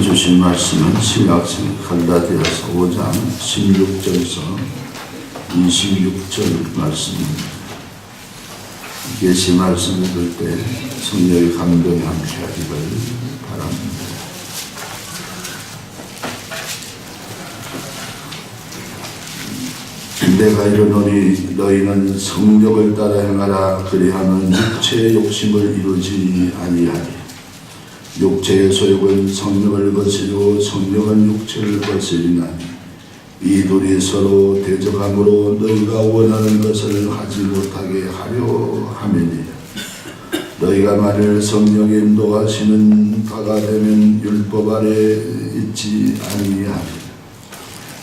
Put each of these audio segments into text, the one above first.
주신 말씀은 신약성 갈라디아서 5장 16절에서 26절 말씀입니다. 계시 말씀 읽을 때 성령의 감동이 함께하기를 바랍니다. 내가 이르노니 너희는 성령을 따라 행하라. 그리하면 육체의 욕심을 이루지 아니하리. 육체의 소욕은 성령을 거스리고 성령은 육체를 거스리나니 이 둘이 서로 대적함으로 너희가 원하는 것을 하지 못하게 하려 함이니라. 너희가 만일 성령의 인도하시는 바가 되면 율법 아래 있지 아니하리라.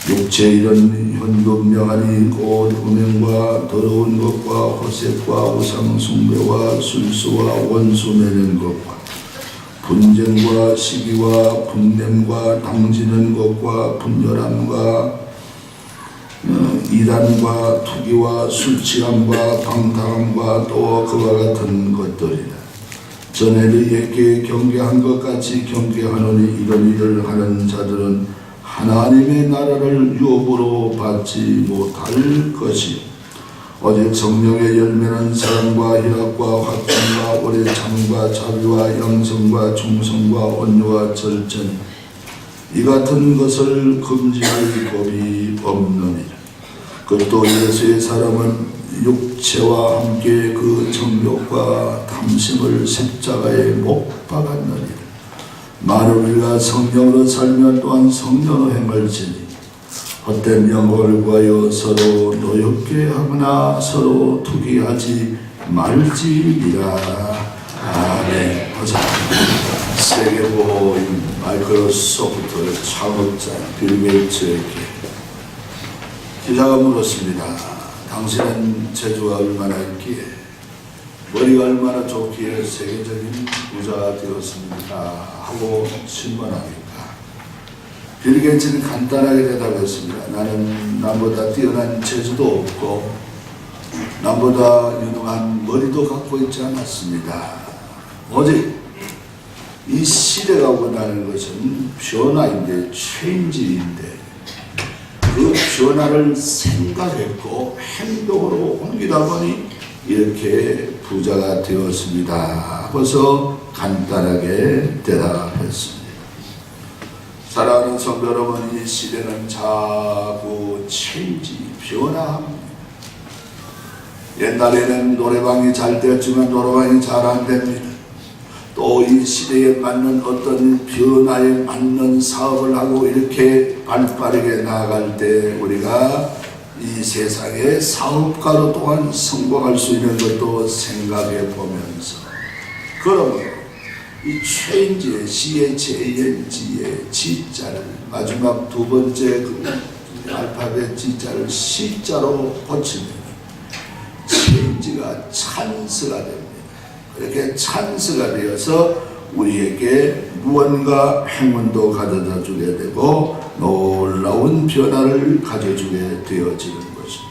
육체의 이런 현금명하니 곧 음행과 더러운 것과 호색과 우상 숭배와 술수와 원수 맺는 것과 분쟁과 시기와 분냄과 당지는 것과 분열함과 이단과 투기와 술취함과 방탕함과 또 그와 같은 것들이라. 전에 너희에게 경계한 것 같이 경계하노니 이런 일을 하는 자들은 하나님의 나라를 유업으로 받지 못할 것이요. 오직 성령의 열매는 사랑과 희락과 화평과 오래 참과 자비와 양성과 충성과 온유와 절제니 이 같은 것을 금지할 법이 없느니라. 그것도 예수의 사람은 육체와 함께 그 정욕과 탐심을 십자가에 못 박았느니라. 만일 우리가 성령으로 살면 또한 성령으로 행할지니 헛된 영혼을 구하여 서로 노엽게 하거나 서로 투기하지 말지니라. 아멘. 감사합니다. 세계보인 마이크로소프트 창업자 빌 게이츠에게 기자가 물었습니다. 당신은 재주가 얼마나 있기에 머리가 얼마나 좋기에 세계적인 부자가 되었습니까? 하고 질문하니까 빌 게이츠는 간단하게 대답했습니다. 나는 남보다 뛰어난 재주도 없고 남보다 유능한 머리도 갖고 있지 않았습니다. 오직 이 시대가 원하는 것은 변화인데 체인지인데 그 변화를 생각했고 행동으로 옮기다 보니 이렇게 부자가 되었습니다. 하고서 간단하게 대답했습니다. 사랑하는 성도 여러분, 이 시대는 자꾸 체인지, 변화합니다. 옛날에는 노래방이 잘 되었지만 노래방이 잘 안 됩니다. 또 이 시대에 맞는 어떤 변화에 맞는 사업을 하고 이렇게 발빠르게 나아갈 때 우리가 이 세상의 사업가로 또한 성공할 수 있는 것도 생각해 보면서 그러므로 이 체인지의 CHANG의 G자를 마지막 두 번째 그 알파벳 G자를 C자로 고치면 체인지가 찬스가 됩니다. 그렇게 찬스가 되어서 우리에게 무언가 행운도 가져다 주게 되고 놀라운 변화를 가져주게 되어지는 것입니다.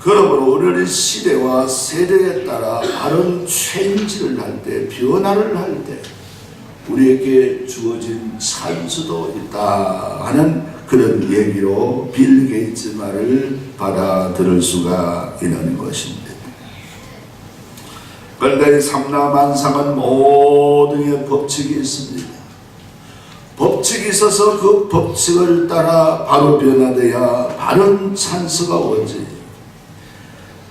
그러므로 우리의 시대와 세대에 따라 바른 체인지를 할 때, 변화를 할 때 우리에게 주어진 찬스도 있다 하는 그런 얘기로 빌 게이츠 말을 받아들일 수가 있는 것입니다. 그런데 삼라만상은 모든 법칙이 있습니다. 법칙이 있어서 그 법칙을 따라 바로 변화되어야 바른 찬스가 오지.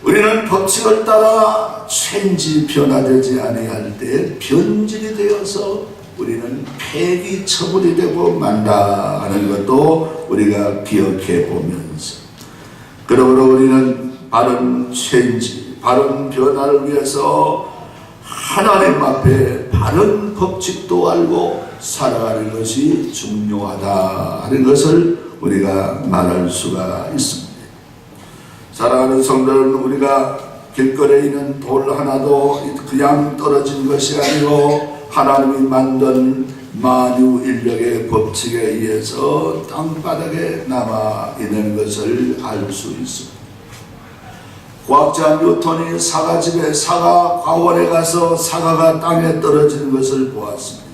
우리는 법칙을 따라 체인지 변화되지 아니할 때 변질이 되어서 우리는 폐기 처분이 되고 만다 하는 것도 우리가 기억해 보면서 그러므로 우리는 바른 체인지, 바른 변화를 위해서 하나님 앞에 바른 법칙도 알고 살아가는 것이 중요하다 하는 것을 우리가 말할 수가 있습니다. 사랑하는 성도는 우리가 길거리에 있는 돌 하나도 그냥 떨어진 것이 아니고 하나님이 만든 만유인력의 법칙에 의해서 땅바닥에 남아있는 것을 알 수 있습니다. 과학자 뉴턴이 사과집에 사과 과원에 가서 사과가 땅에 떨어지는 것을 보았습니다.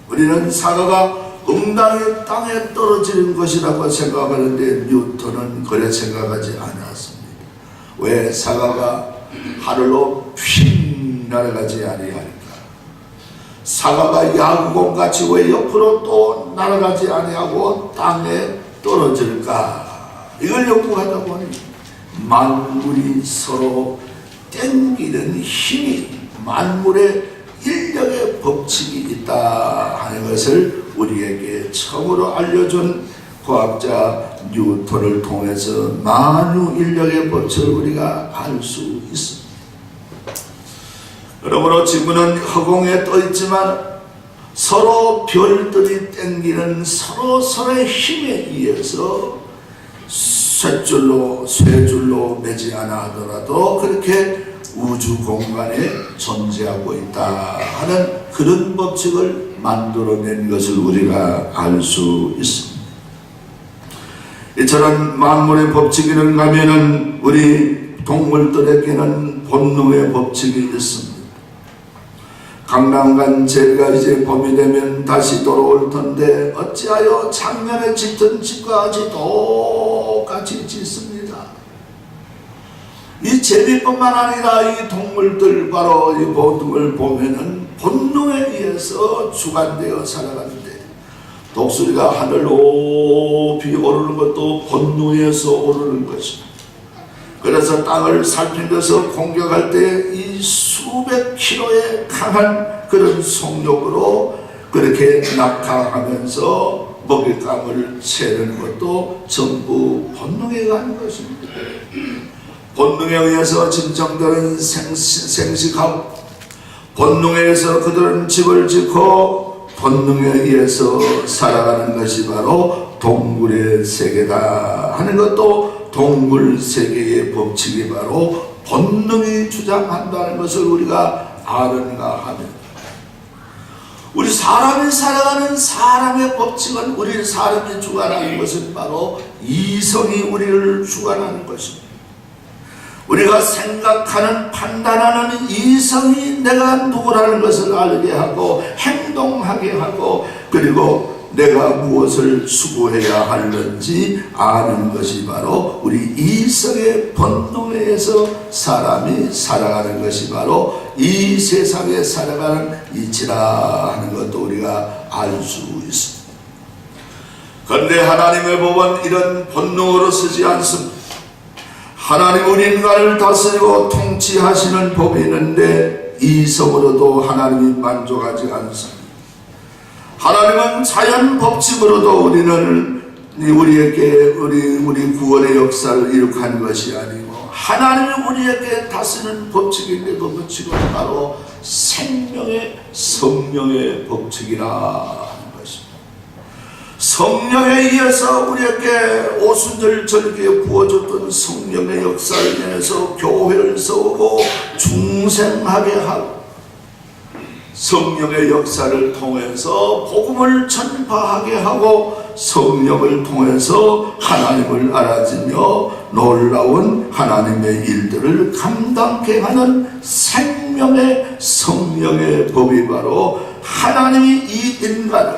우리는 사과가 응당이 땅에 떨어지는 것이라고 생각하는데 뉴턴은 그래 생각하지 않았습니다. 왜 사과가 하늘로 휙 날아가지 아니하니까? 사과가 야구공같이 왜 옆으로 또 날아가지 아니하고 땅에 떨어질까? 이걸 연구하다 보니 만물이 서로 땡기는 힘이, 만물의 인력의 법칙이 있다 하는 것을 우리에게 처음으로 알려준 과학자 뉴턴을 통해서 만유인력의 법칙을 우리가 알 수 있습니다. 그러므로 지구는 허공에 떠 있지만 서로 별들이 땡기는 서로의 힘에 의해서 쇠줄로 매지 않아 하더라도 그렇게 우주 공간에 존재하고 있다 하는 그런 법칙을 만들어낸 것을 우리가 알 수 있습니다. 이처럼 만물의 법칙이 있는가 하면은 우리 동물들에게는 본능의 법칙이 있습니다. 강남간 제비가 이제 봄이 되면 다시 돌아올 텐데 어찌하여 작년에 짓던 집과 똑같이 짓습니다. 이 제비뿐만 아니라 이 동물들, 바로 이 모든 보면은 본능에 의해서 주관되어 살아가는데, 독수리가 하늘 높이 오르는 것도 본능에서 오르는 것입니다. 그래서 땅을 살피면서 공격할 때 이 수백 킬로의 강한 그런 속력으로 그렇게 낙하하면서 먹잇감을 채는 것도 전부 본능에 가는 것입니다. 본능에 의해서 진정되는 생식하고, 본능에 의해서 그들은 집을 짓고, 본능에 의해서 살아가는 것이 바로 동물의 세계다 하는 것도, 동물 세계의 법칙이 바로 본능이 주장한다는 것을 우리가 아는가 하면, 우리 사람이 살아가는 사람의 법칙은, 우리 사람이 주관하는 것은 바로 이성이 우리를 주관하는 것입니다. 우리가 생각하는, 판단하는 이성이 내가 누구라는 것을 알게 하고 행동하게 하고, 그리고 내가 무엇을 수고해야 하는지 아는 것이 바로 우리 이성의 본능에 의해서 사람이 살아가는 것이 바로 이 세상에 살아가는 이치라 하는 것도 우리가 알 수 있습니다. 그런데 하나님의 법은 이런 본능으로 쓰지 않습니다. 하나님 우리 인간을 다스리고 통치하시는 법이 있는데 이성으로도 하나님이 만족하지 않습니다. 하나님은 자연 법칙으로도 우리에게 우리 구원의 역사를 이룩한 것이 아니고, 하나님이 우리에게 다스리는 법칙인데 그 법칙은 바로 생명의 성령의 법칙이라 하는 것입니다. 성령에 의해서 우리에게 오순절 절기에 부어줬던 성령의 역사를 인해서 교회를 세우고 중생하게 하고, 성령의 역사를 통해서 복음을 전파하게 하고, 성령을 통해서 하나님을 알아지며 놀라운 하나님의 일들을 감당케 하는 생명의 성령의 법이 바로 하나님이 이 인간을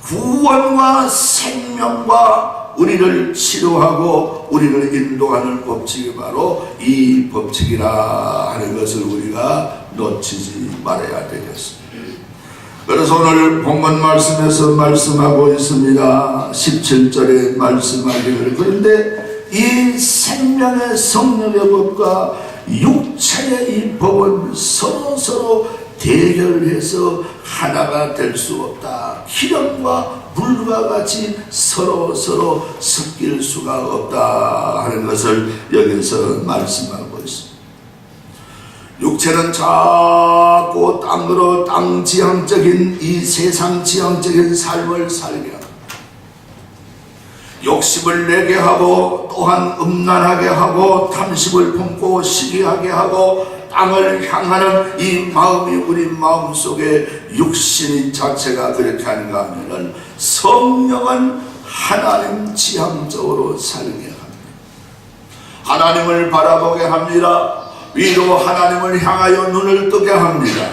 구원과 생명과 우리를 치료하고 우리를 인도하는 법칙이 바로 이 법칙이라 하는 것을 우리가 놓치지 말아야 되겠습니다. 그래서 오늘 본문 말씀에서 말씀하고 있습니다. 17절에 말씀하기를, 그런데 이 생명의 성령의 법과 육체의 이 법은 서로 대결해서 하나가 될 수 없다. 기름과 물과 같이 서로 섞일 수가 없다 하는 것을 여기서 말씀하고 있습니다. 육체는 자꾸 땅 지향적인 이 세상 지향적인 삶을 살게 하고, 욕심을 내게 하고, 또한 음란하게 하고, 탐심을 품고 시기하게 하고, 땅을 향하는 이 마음이 우리 마음속에 육신이 자체가 그렇게 하는가 하면은 성령은 하나님 지향적으로 살게 합니다. 하나님을 바라보게 합니다. 위로 하나님을 향하여 눈을 뜨게 합니다.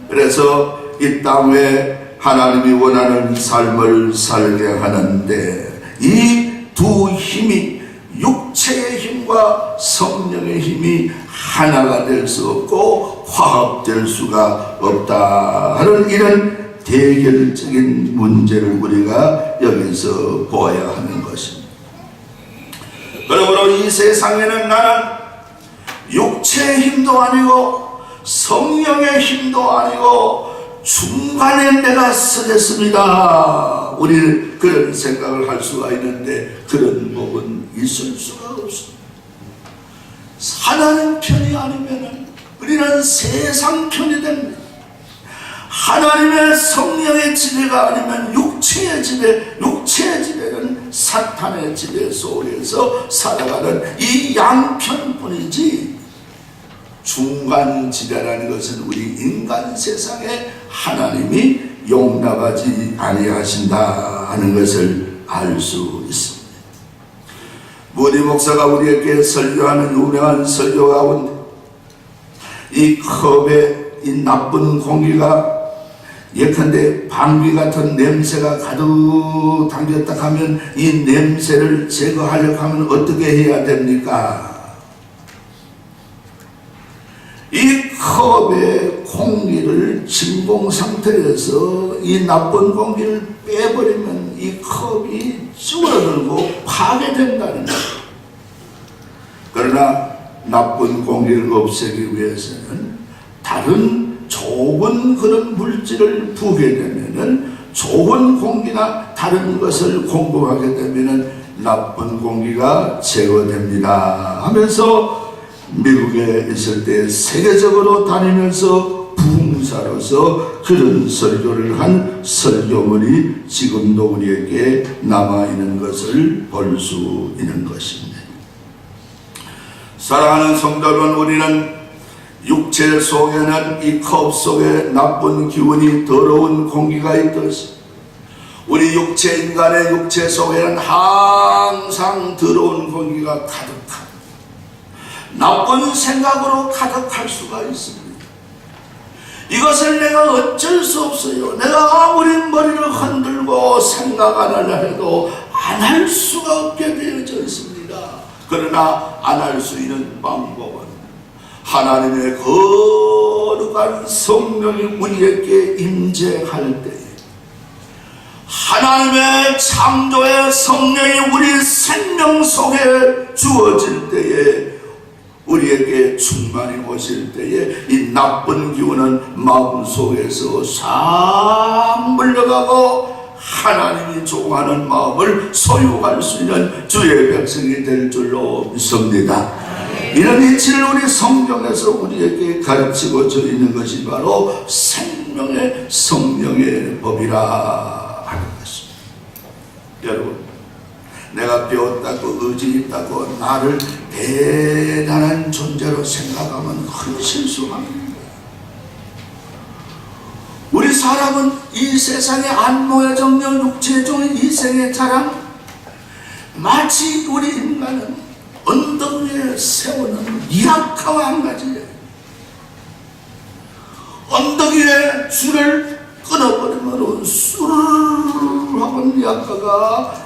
그래서 이 땅에 하나님이 원하는 삶을 살게 하는데 이 두 힘이 육체의 힘과 성령의 힘이 하나가 될 수 없고 화합될 수가 없다 하는 이런 대결적인 문제를 우리가 여기서 보아야 하는 것입니다. 그러므로 이 세상에는 나는 육체의 힘도 아니고 성령의 힘도 아니고 중간에 내가 서겠습니다. 우리는 그런 생각을 할 수가 있는데 그런 법은 있을 수가 없습니다. 하나님 편이 아니면 우리는 세상 편이 됩니다. 하나님의 성령의 지배가 아니면 육체의 지배, 육체의 지배는 사탄의 지배 속에서 살아가는 이 양편뿐이지 중간 지배라는 것은 우리 인간 세상에 하나님이 용납하지 아니하신다 하는 것을 알 수 있습니다. 모디 목사가 우리에게 설교하는 유명한 설교 가운데 이 컵에 이 나쁜 공기가 예컨대 방귀 같은 냄새가 가득 담겼다 하면 이 냄새를 제거하려고 하면 어떻게 해야 됩니까? 이 컵의 공기를 진공 상태에서 이 나쁜 공기를 빼버리면 이 컵이 쭈그러들고 파괴된다는 거예요. 그러나 나쁜 공기를 없애기 위해서는 다른 좋은 그런 물질을 부게 되면은 좋은 공기나 다른 것을 공급하게 되면은 나쁜 공기가 제거됩니다 하면서 미국에 있을 때 세계적으로 다니면서 부흥사로서 그런 설교를 한 설교문이 지금도 우리에게 남아있는 것을 볼 수 있는 것입니다. 사랑하는 성도 여러분, 우리는 육체 속에는 이 컵 속에 나쁜 기운이 더러운 공기가 있듯이 우리 육체 인간의 육체 속에는 항상 더러운 공기가 가득합니다. 나쁜 생각으로 가득할 수가 있습니다. 이것을 내가 어쩔 수 없어요. 내가 아무리 머리를 흔들고 생각 안 하려 해도 안 할 수가 없게 되어져 있습니다. 그러나 안 할 수 있는 방법은 하나님의 거룩한 성령이 우리에게 임재할 때에 하나님의 창조의 성령이 우리 생명 속에 주어질 때에 우리에게 충만히 오실 때에 이 나쁜 기운은 마음속에서 싹 물러가고 하나님이 좋아하는 마음을 소유할 수 있는 주의 백성이 될 줄로 믿습니다. 이런 이치를 우리 성경에서 우리에게 가르치고져 있는 것이 바로 생명의 성령의 법이라 하는 것입니다. 여러분, 내가 배웠다고 의지 있다고 나를 대단한 존재로 생각하면 큰 실수합니다. 우리 사람은 이 세상의 안모의 정령 육체의 종의 이생의 자랑 마치 우리 인간은 언덕 위에 세우는 미약화와 한 가지예요. 언덕 위에 줄을 끊어버리면 수르르 하고 미약화가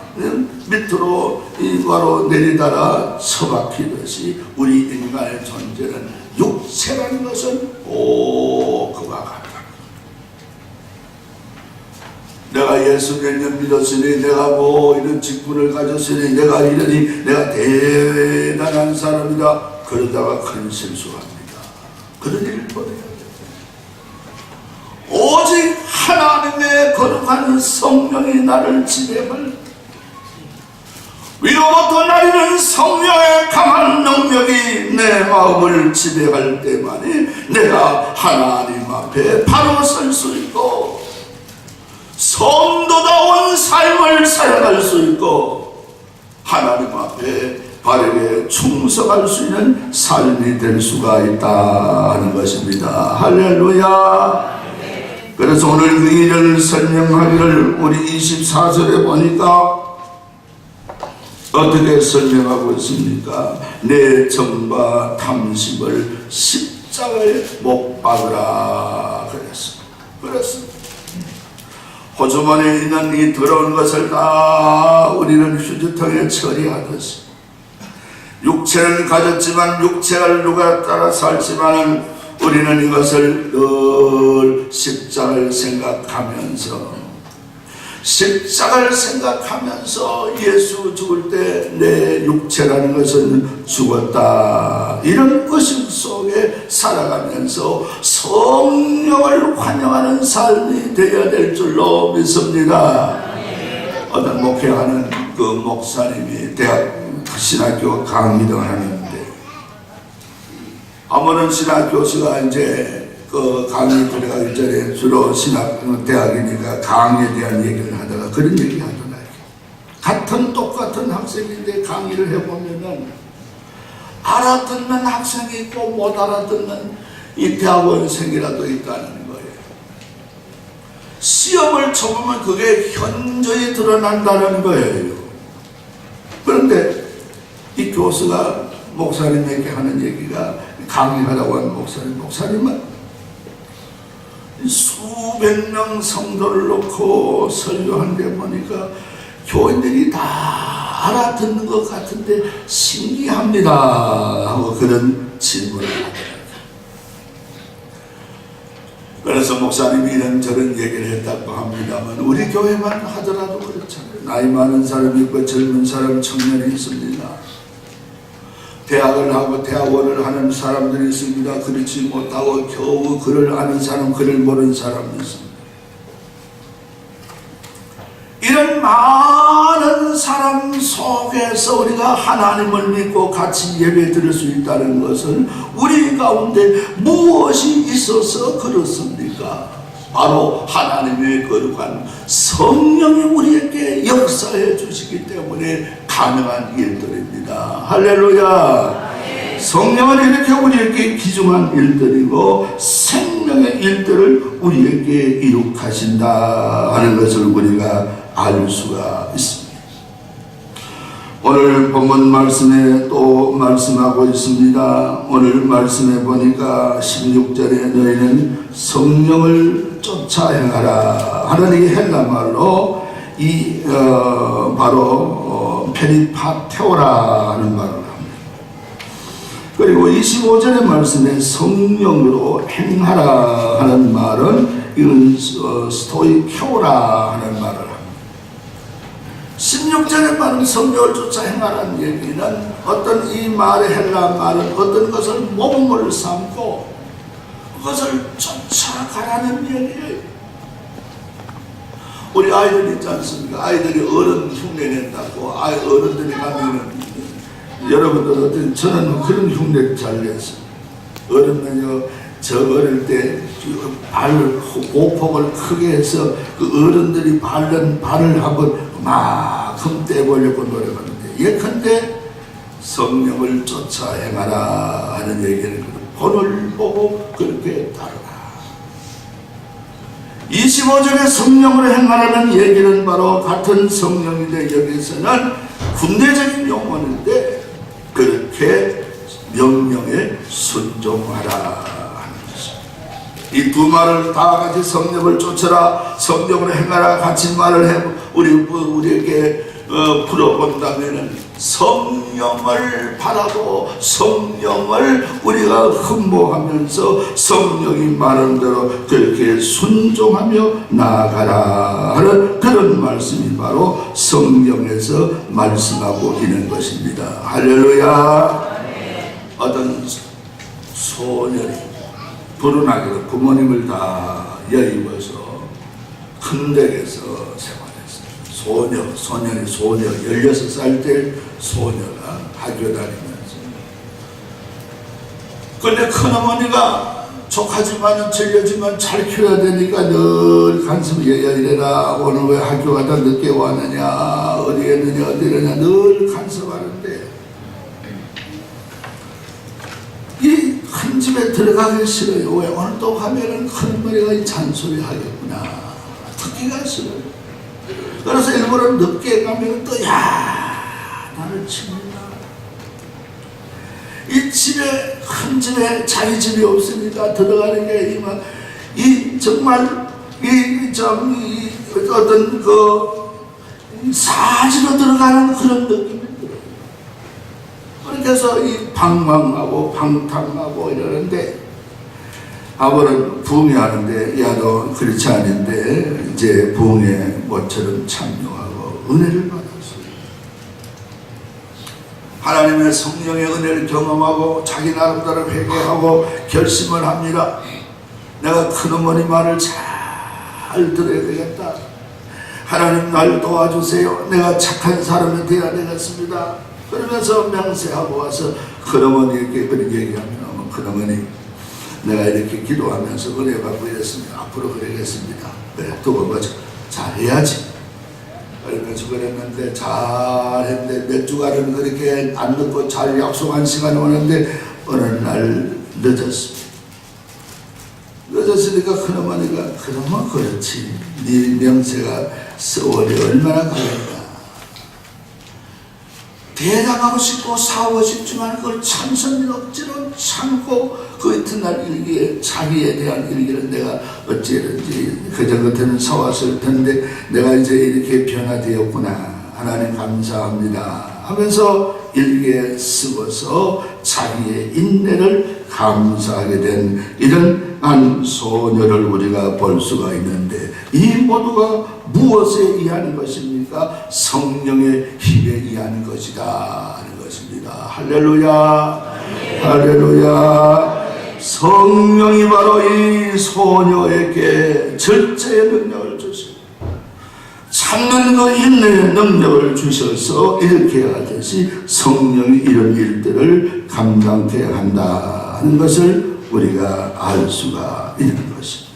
밑으로 바로 내리다가 처박히듯이 우리 인간의 존재는 육체라는 것은 그와 같다. 내가 예수 몇 년 믿었으니 내가 뭐 이런 직분을 가졌으니 내가 이러니 내가 대단한 사람이다. 그러다가 큰 실수합니다. 그런 일을 버려야 돼요. 오직 하나님의 거룩한 성령이 나를 지배할 위로부터 나리는 성령의 강한 능력이 내 마음을 지배할 때만이 내가 하나님 앞에 바로 설 수 있고 성도다운 삶을 살아갈 수 있고 하나님 앞에 바르게 충성할 수 있는 삶이 될 수가 있다 하는 것입니다. 할렐루야. 그래서 오늘 그 일을 설명하기를 우리 24절에 보니까 어떻게 설명하고 있습니까? 내 정과 탐심을 십자가에 못 박으라 그랬습니다. 호주머니에 있는 이 더러운 것을 다 우리는 휴지통에 처리하듯이 육체는 가졌지만 육체를 누가 따라 살지만 우리는 이것을 늘 십자가를 생각하면서 예수 죽을 때 내 육체라는 것은 죽었다, 이런 의식 속에 살아가면서 성령을 환영하는 삶이 되어야 될 줄로 믿습니다. 어떤 목회하는 그 목사님이 대학 신학교 강의 등을 하는데 아무런 신학 교수가 이제 그 강의 들어가기 전에 주로 신학 대학이니까 강의에 대한 얘기를 하다가 그런 얘기 하더라고요. 똑같은 학생인데 강의를 해보면은 알아듣는 학생이 있고 못 알아듣는 이 대학원생이라도 있다는 거예요. 시험을 쳐보면 그게 현저히 드러난다는 거예요. 그런데 이 교수가 목사님에게 하는 얘기가, 강의하라고 하는 목사님은 수백 명 성도를 놓고 설교하는데 보니까 교인들이 다 알아듣는 것 같은데 신기합니다 하고 그런 질문을 하더라고요. 그래서 목사님이 이런저런 얘기를 했다고 합니다만 우리 교회만 하더라도 그렇잖아요. 나이 많은 사람이 있고 젊은 사람, 청년이 있습니다. 대학을 하고 대학원을 하는 사람들이 있습니다. 그렇지 못하고 겨우 글을 아는 사람, 글을 모르는 사람이 있습니다. 이런 많은 사람 속에서 우리가 하나님을 믿고 같이 예배 드릴 수 있다는 것은 우리 가운데 무엇이 있어서 그렇습니까? 바로 하나님의 거룩한 성령이 우리에게 역사해 주시기 때문에 가능한 일들입니다. 할렐루야. 성령은 이렇게 우리에게 기중한 일들이고 생명의 일들을 우리에게 이룩하신다 하는 것을 우리가 알 수가 있습니다. 오늘 본문 말씀에 또 말씀하고 있습니다. 오늘 말씀에 보니까 16절에 너희는 성령을 쫓아 행하라 하는 이 헬라말로 바로 페리파테오라 하는 말을 합니다. 그리고 25절의 말씀에 성령으로 행하라 하는 말은 이건 스토이케오라 하는 말을 합니다. 16절의 말은 성령을 쫓아 행하라는 얘기는 어떤 이 말의 헬라 말은 어떤 것을 몸을 삼고 그것을 쫓아가라는 얘기예요. 우리 아이들 있지 않습니까? 아이들이 어른 흉내 낸다고 어른들이 가면은 여러분들 저는 그런 흉내를 잘 냈어요. 어른은요, 저 어릴 때 보폭을 크게 해서 그 어른들이 발을 한번 그만큼 떼보려고 노력하는데 예컨대 성령을 쫓아 행하라 하는 얘기를 본을 보고 그렇게 따르라. 25절에 성령으로 행하라는 얘기는 바로 같은 성령인데 여기서는 군대적인 용어인데 그렇게 명령에 순종하라 하는 것입니다. 이 두 말을 다 같이 성령을 쫓아라, 성령으로 행하라 같이 말을 해 우리에게 풀어본다면은 성령을 바라고 성령을 우리가 흠모하면서 성령이 말한 대로 그렇게 순종하며 나아가라 하는 그런 말씀이 바로 성령에서 말씀하고 있는 것입니다. 할렐루야. 어떤 소년이 불운하게도 부모님을 다 여의워서 큰 댁에서 생활했어요. 소년이 16살 때 소녀가 학교 다니면서. 근데 큰어머니가 족하지만 질려지만 잘 키워야 되니까 늘 간섭 이래라. 오늘 왜 학교 가다 늦게 왔느냐, 어디 했느냐, 어디 했느냐 늘 간섭하는데 큰 집에 들어가기 싫어요. 왜? 오늘 또 가면은 큰 머리가 잔소리 하겠구나. 듣기가 싫어요. 그래서 일부러 늦게 가면 또 나를 칩니다. 이 집에, 큰 집에 자기 집이 없으니까 들어가는 게 정말 어떤 사지로 들어가는 그런 느낌이 들어요. 그래서 이 방황하고 방탕하고 이러는데, 아버는 부흥회하는데 야도 그렇지 않은데 이제 부흥회 모처럼 참여하고 은혜를 받았어요. 하나님의 성령의 은혜를 경험하고 자기 나름대로 회개하고 결심을 합니다. 내가 큰어머니 말을 잘 들어야 되겠다. 하나님 날 도와주세요. 내가 착한 사람이 되어야 되겠습니다. 그러면서 명세하고 와서 큰어머니에게 그렇게 얘기하면, 큰어머니 내가 이렇게 기도하면서 은혜 받고 이랬습니다. 앞으로 그러겠습니다. 그래, 두고 보자. 잘해야지. 그러면서 그랬는데 잘했는데 몇 주간은 그렇게 안 듣고 잘 약속한 시간이 오는데 어느 날 늦었습니다. 늦었으니까 큰어머니가 그러면 그렇지. 네 명세가 세월이 얼마나 가겠다. 대답하고 싶고 사오고 싶지만 그걸 참선 억지로 참고 그 이튿날 일기에 자기에 대한 일기를 내가 어찌든지 그저 겉에는 사왔을 텐데 내가 이제 이렇게 변화되었구나. 하나님 감사합니다 하면서 일기에 쓰고서 자기의 인내를 감사하게 된 이런 한 소녀를 우리가 볼 수가 있는데, 이 모두가 무엇에 의한 것입니까? 성령의 힘에 의한 것이다 하는 것입니다. 할렐루야. 할렐루야. 성령이 바로 이 소녀에게 절제의 능력을 주시고 참는 그 인내의 능력을 주셔서 이렇게 하듯이 성령이 이런 일들을 감당케 한다는 것을 우리가 알 수가 있는 것입니다.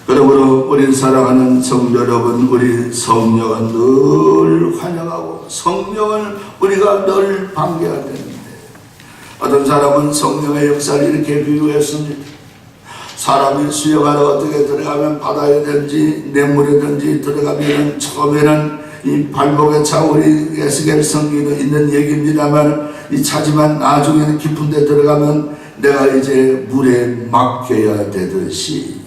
그러므로 우리 사랑하는 성도 여러분, 우리 성령은 늘 환영하고 성령을 우리가 늘 반겨야 되는데, 어떤 사람은 성령의 역사를 이렇게 비유했습니다. 사람이 수영하러 어떻게 들어가면 바다에든지 냇물에든지 들어가면 처음에는 이 발목에 차고 우리 에스겔 성경에 있는 얘기입니다만 차지만 나중에는 깊은 데 들어가면 내가 이제 물에 맡겨야 되듯이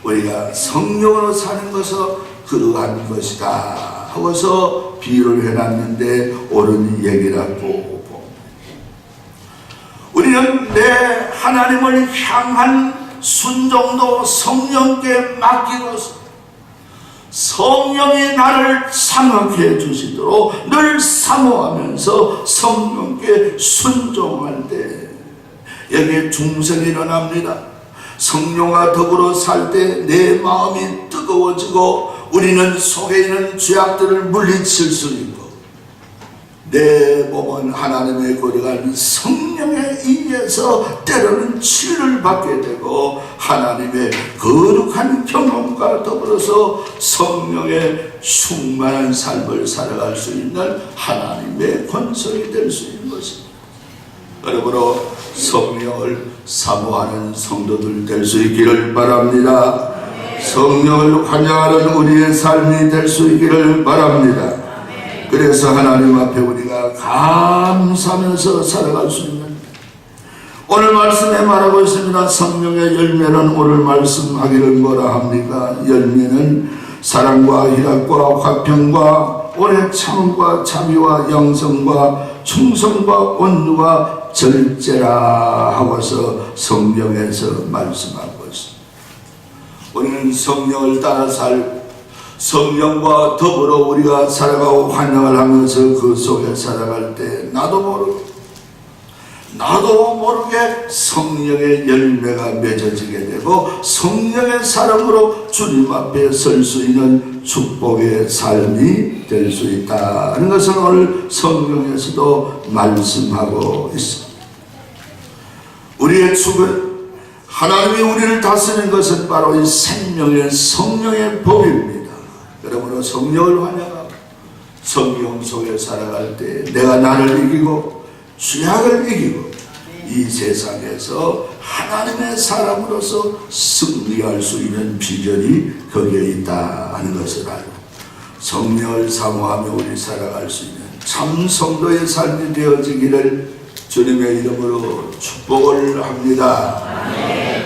우리가 성령으로 사는 것은 그러한 것이다 하고서 비유를 해놨는데 옳은 얘기라고 봅니다. 우리는 내 하나님을 향한 순종도 성령께 맡기고서 성령이 나를 사모해 주시도록 늘 사모하면서 성령께 순종할 때 여기에 중생이 일어납니다. 성령과 더불어 살 때 내 마음이 뜨거워지고 우리는 속에 있는 죄악들을 물리칠 수 있고 내 몸은 하나님의 거룩한 성령에 의해서 때로는 치유를 받게 되고 하나님의 거룩한 경험과 더불어서 성령의 충만한 삶을 살아갈 수 있는 하나님의 권속이 될 수 있는 것입니다. 그러므로 성령을 사모하는 성도들 될 수 있기를 바랍니다. 성령을 환영하는 우리의 삶이 될 수 있기를 바랍니다. 그래서 하나님 앞에 우리가 감사하면서 살아갈 수 있는, 오늘 말씀에 말하고 있습니다. 성령의 열매는 오늘 말씀하기를 뭐라 합니까? 열매는 사랑과 희락과 화평과 오래 참음과 자비와 영성과 충성과 온유와 절제라 하고서 성경에서 말씀하고 있습니다. 우리는 성령을 따라 성령과 더불어 우리가 살아가고 환영을 하면서 그 속에 살아갈 때 나도 모르게 성령의 열매가 맺어지게 되고 성령의 사람으로 주님 앞에 설 수 있는 축복의 삶이 될 수 있다는 것을 오늘 성경에서도 말씀하고 있습니다. 우리의 축은 하나님이 우리를 다스리는 것은 바로 이 생명의 성령의 법입니다. 그러므로 성령을 환영하고 성령 속에 살아갈 때 내가 나를 이기고 죄악을 이기고 이 세상에서 하나님의 사람으로서 승리할 수 있는 비전이 거기에 있다 하는 것을 알고 성령을 사모하며 우리 살아갈 수 있는 참 성도의 삶이 되어지기를 주님의 이름으로 축복을 합니다. 아멘.